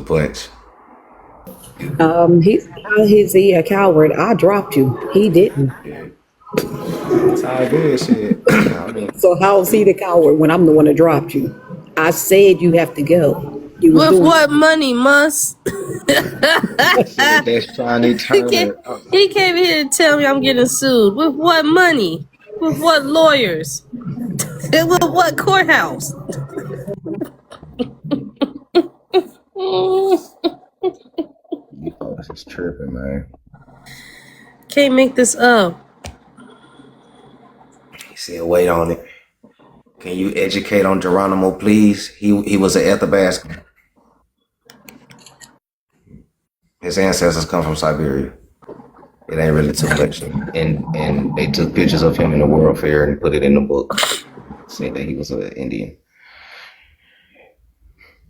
punch. He's a coward. I dropped you. He didn't. Yeah. That's how it is. Shit. I mean, So how's he the coward when I'm the one that dropped you? I said you have to go. You was With doing what money, Mus? shit, that's Chinese he came, Turner. he came here to tell me I'm getting sued. With what money? With what lawyers? And with what courthouse? You folks is tripping, man. Can't make this up. He said, wait on it. Can you educate on Geronimo, please? He was an Athabascan. His ancestors come from Siberia. It ain't really too much. And they took pictures of him in the World Fair and put it in the book. Said that he was an Indian.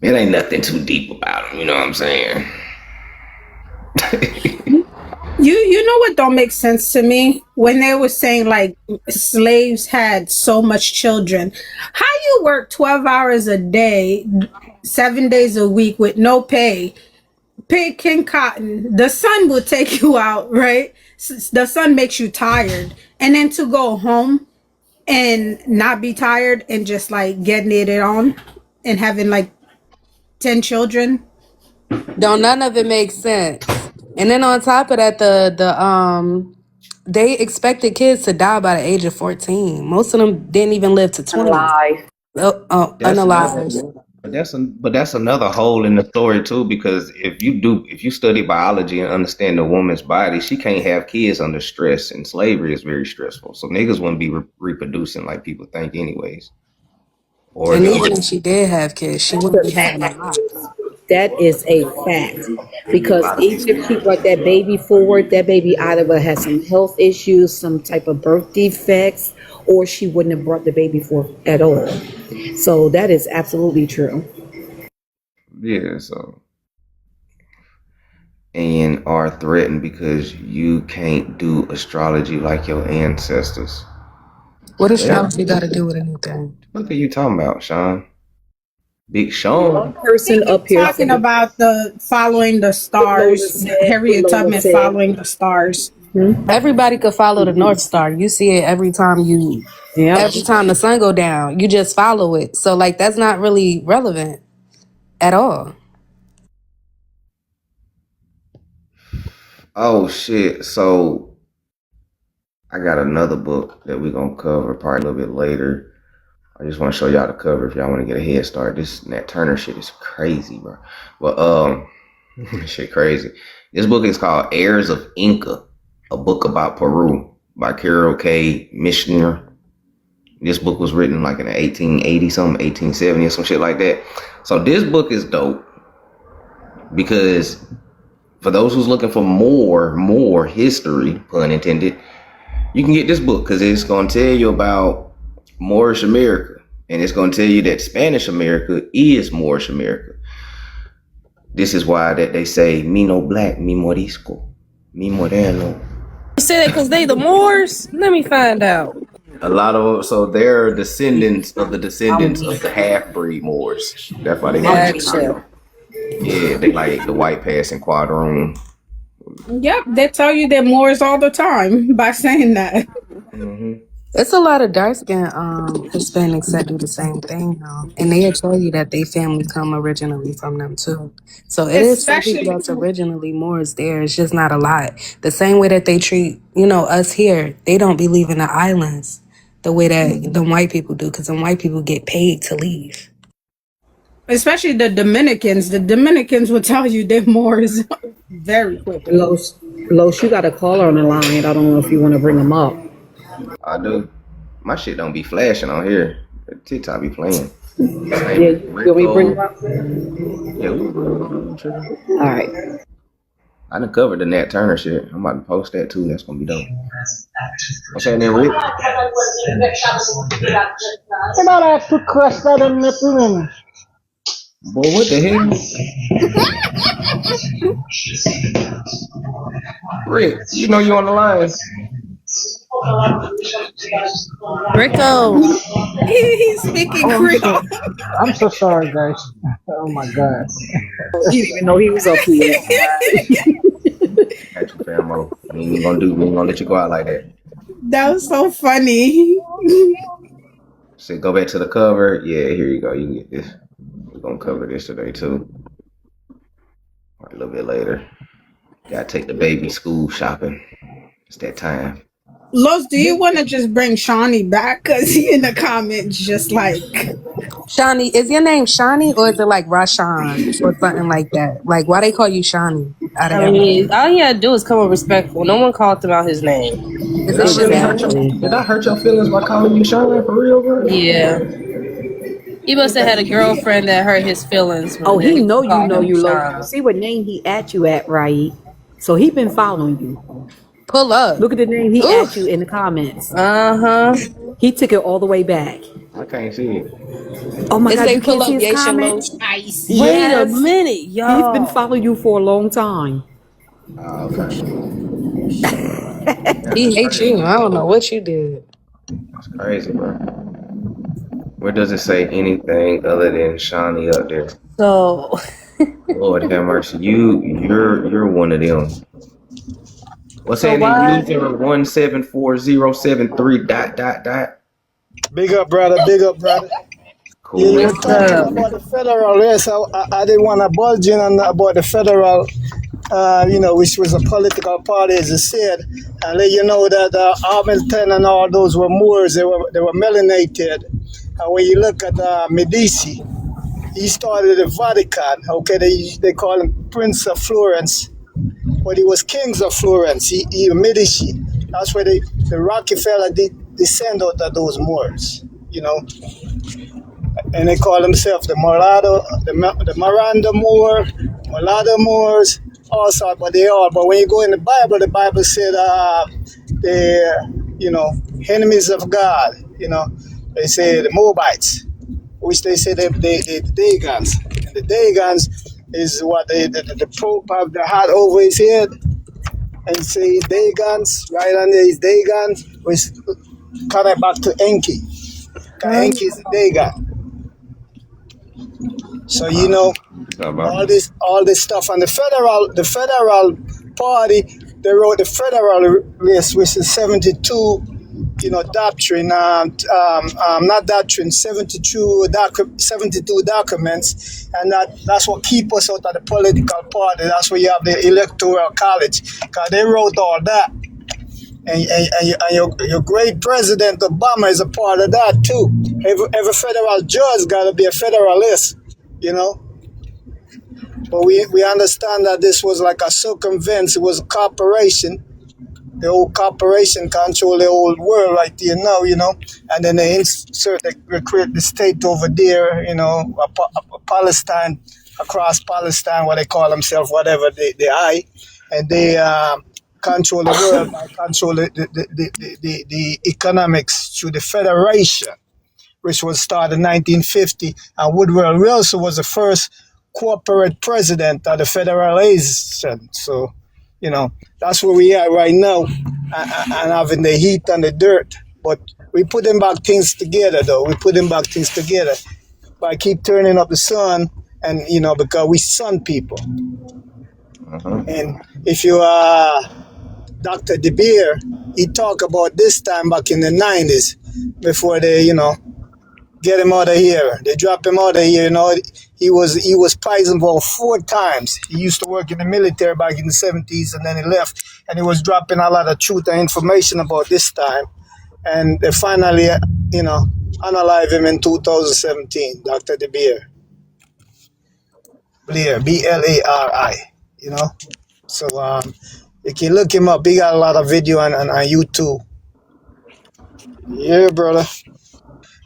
It ain't nothing too deep about him, you know what I'm saying? You know what don't make sense to me? When they were saying like slaves had so much children. How you work 12 hours a day, 7 days a week with no pay, picking cotton, the sun will take you out, right? The sun makes you tired. And then to go home and not be tired and just like getting it on and having like 10 children. Don't none of it make sense. And then on top of that, they expected kids to die by the age of 14. Most of them didn't even live to 20. alive. That's another Unalive. but that's another hole in the story too, because if you study biology and understand the woman's body, she can't have kids under stress, and slavery is very stressful. So niggas wouldn't be reproducing like people think anyways. Or And even if she did have kids, she wouldn't be having a lot. That is a fact. Because even if she brought that baby forward, that baby either has some health issues, some type of birth defects, or she wouldn't have brought the baby forth at all. So that is absolutely true. yeah, so and are threatened because you can't do astrology like your ancestors. What does Yeah. astrology got to do with anything? What are you talking about, Sean? Big Sean? Person up here Talking said, about the following the stars, Harriet Tubman following the stars. Everybody could follow the North Star. You see it every time every time the sun go down. You just follow it. So like that's not really relevant at all. Oh shit. So I got another book that we're gonna cover probably a little bit later. I just want to show y'all the cover if y'all want to get a head start. This Nat Turner shit is crazy, bro. But shit crazy. This book is called Heirs of Inca, a book about Peru by Carol K. Mishner. This book was written like in the 1880 something, 1870 or some shit like that. So this book is dope because for those who's looking for more history, pun intended, you can get this book because it's going to tell you about Moorish America, and it's going to tell you that Spanish America is Moorish America. This is why that they say "mi no black, mi morisco, mi moreno." You say that because they the Moors? Let me find out. A lot of so they're descendants of the half breed Moors. That's why they Gotcha. yeah, they like the white passing quadroon. Yep, they tell you they're Moors all the time by saying that. Mm-hmm. It's a lot of dark skinned Hispanics that do the same thing now. And they'll tell you that they family come originally from them too. So it is some people Especially, that's originally Moors there. It's just not a lot. The same way that they treat, us here, they don't be leaving the islands the way that the white people do, because the white people get paid to leave. especially the Dominicans. The Dominicans will tell you they're Moors very quickly. Los, you got a caller on the line. I don't know if you want to bring them up. I do. My shit don't be flashing on here. TikTok be playing. Yeah, you want me to bring them up? Yeah, All right. I done covered the Nat Turner shit. I'm about to post that too. That's gonna be dope. Okay, then Rick. About I put crust out in the room. Boy, what the hell? Rick, you know you on the line. Rico. He's speaking Oh, Creole. I'm so sorry, guys. Oh my God. He didn't even know he was up here. Got you, famo. We ain't gonna let you go out like that. That was so funny. So go back to the cover. Yeah, here you go. You can get this. We're gonna cover this today too. Or a little bit later. Gotta take the baby school shopping. It's that time. Los, do you want to just bring Shawnee back? Because he in the comments just like, Shawnee, is your name Shawnee or is it like Rashawn or something like that? Like, why they call you Shawnee out of I everything? mean, all he had to do is come up respectful. No one called him out his name. Is Did I this your really name? hurt your Exactly. Did I hurt your feelings by calling you Sean for real, bro? Yeah. He must have had a girlfriend that hurt his feelings Oh, when he he you called know him you low. Sean. See what name he at you at, right? So he been following you. Pull up. Look at the name he Ooh, at you in the comments. Uh-huh. He took it all the way back. I can't see it. Oh my it God, say you pull can't see up his Yation Low. comments? I see. Wait a Yes. minute, He's been y'all. following you for a long time. Oh, okay. Yeah, He that's hates crazy. you. I don't know what you did. That's crazy, bro. Where does it say anything other than Shawnee up there? So, Lord have mercy. You're one of them. What's so that in why? user 174,073 dot dot dot? Big up, brother. Big up, brother. Yeah, you Cool. were What's talking up? about the federal. Yes, I didn't want to budge in on about the federal, which was a political party, as you said, and let you know that Hamilton and all those were Moors. They were melanated. And when you look at Medici, he started the Vatican. Okay, they call him Prince of Florence, but he was kings of Florence. He Medici. That's where the Rockefeller descend out of those Moors. You know, and they call themselves the Mulatto, the Miranda Moor, Mulatto Moors, all sorts, but they all. But when you go in the Bible said they're, enemies of God. They say the Moabites, which they say they the Dagons. And the Dagons is what the Pope have the hat over his head and say Dagons, right under his Dagon, which connect back to Enki. Because Huh? Enki is a Dagon. So Talk about. all this stuff, and the federal party, they wrote the federal list, which is 72, doctrine, not doctrine, 72 documents, and that's what keep us out of the political party. That's where you have the electoral college, because they wrote all that. And your great president Obama is a part of that too. Every federal judge got to be a federalist, you know. But we understand that this was like a circumvent. It was a corporation. The old corporation control the old world, like and then they create the state over there, Palestine, across Palestine, what they call themselves, whatever they and they control the world by control the economics through the federation, which was started in 1950. And Woodrow Wilson was the first corporate president of the Federation. So, that's where we are right now, and having the heat and the dirt. But we putting back things together, though. We putting back things together by keep turning up the sun, and because we sun people. Uh-huh. And if you Dr. De Beer, he talked about this time back in the 90s before they, get him out of here. They drop him out of here. He was poisoned for 4 times. He used to work in the military back in the 70s, and then he left. And he was dropping a lot of truth and information about this time. And they finally, unalive him in 2017, Dr. De Beer. Blair, Blari. So you can look him up. He got a lot of video on YouTube. Yeah, brother.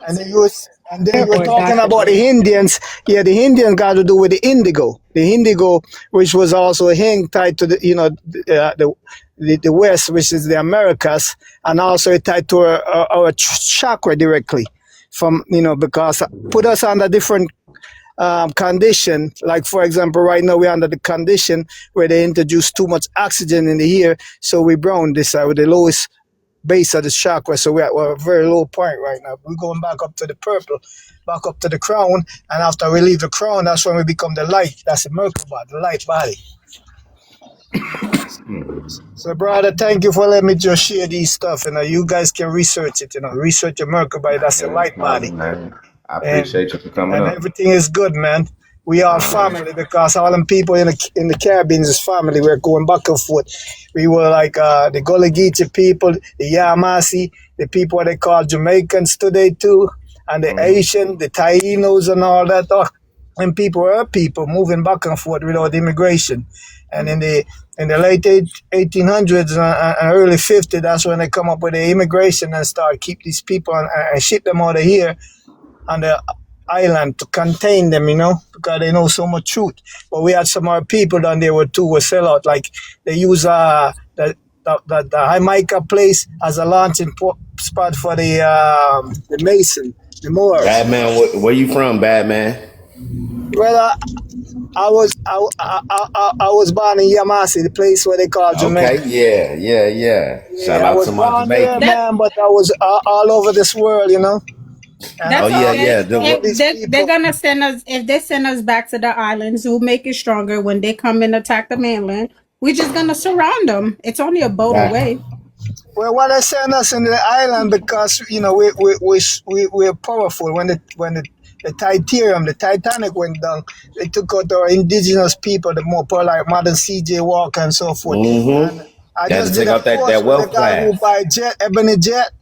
And then you were Or talking Dr. about Dre. the Indians. Yeah, the Indians got to do with the indigo. The indigo, which was also a hang tied to the West, which is the Americas, and also tied to our chakra directly, from because put us under different condition. Like for example, right now we're under the condition where they introduce too much oxygen in the air, so we brown. This are the lowest base of the chakra. So we're at a very low point right now. We're going back up to the purple, back up to the crown. And after we leave the crown, that's when we become the light. That's the Merkaba, the light body. So, brother, thank you for letting me just share these stuff. You guys can research it. Research your Merkaba. That's the light body. Man. I And appreciate you for coming and up. everything is good, man. We are family because all them people in the Caribbean is family. We're going back and forth. We were like the Gullah Geechee people, the Yamasi, the people what they call Jamaicans today too, and the Asian, the Tainos and all that. And people are people moving back and forth without immigration. And in the late 1800s and early 50s, that's when they come up with the immigration and start keep these people and ship them out of here on the island to contain them, because they know so much truth. But we had some other people down there were sell out. Like they use the Jamaica place as a launching spot for the Mason, the Moors. Bad man, where you from, bad man? Well, I was born in Yamasi, the place where they call Jamaica. Okay, yeah. Shout out to my Jamaican. Man, but I was all over this world, That's yeah. They're gonna send us. If they send us back to the islands, we'll make it stronger. When they come and attack the mainland, we're just gonna surround them. It's only a boat away. Well, why they send us in the island? Because we're powerful. When the the Titanic went down, they took out our indigenous people, the more like modern C.J. Walker and so forth. And I just did a course that wealth class. By Ebony Jet.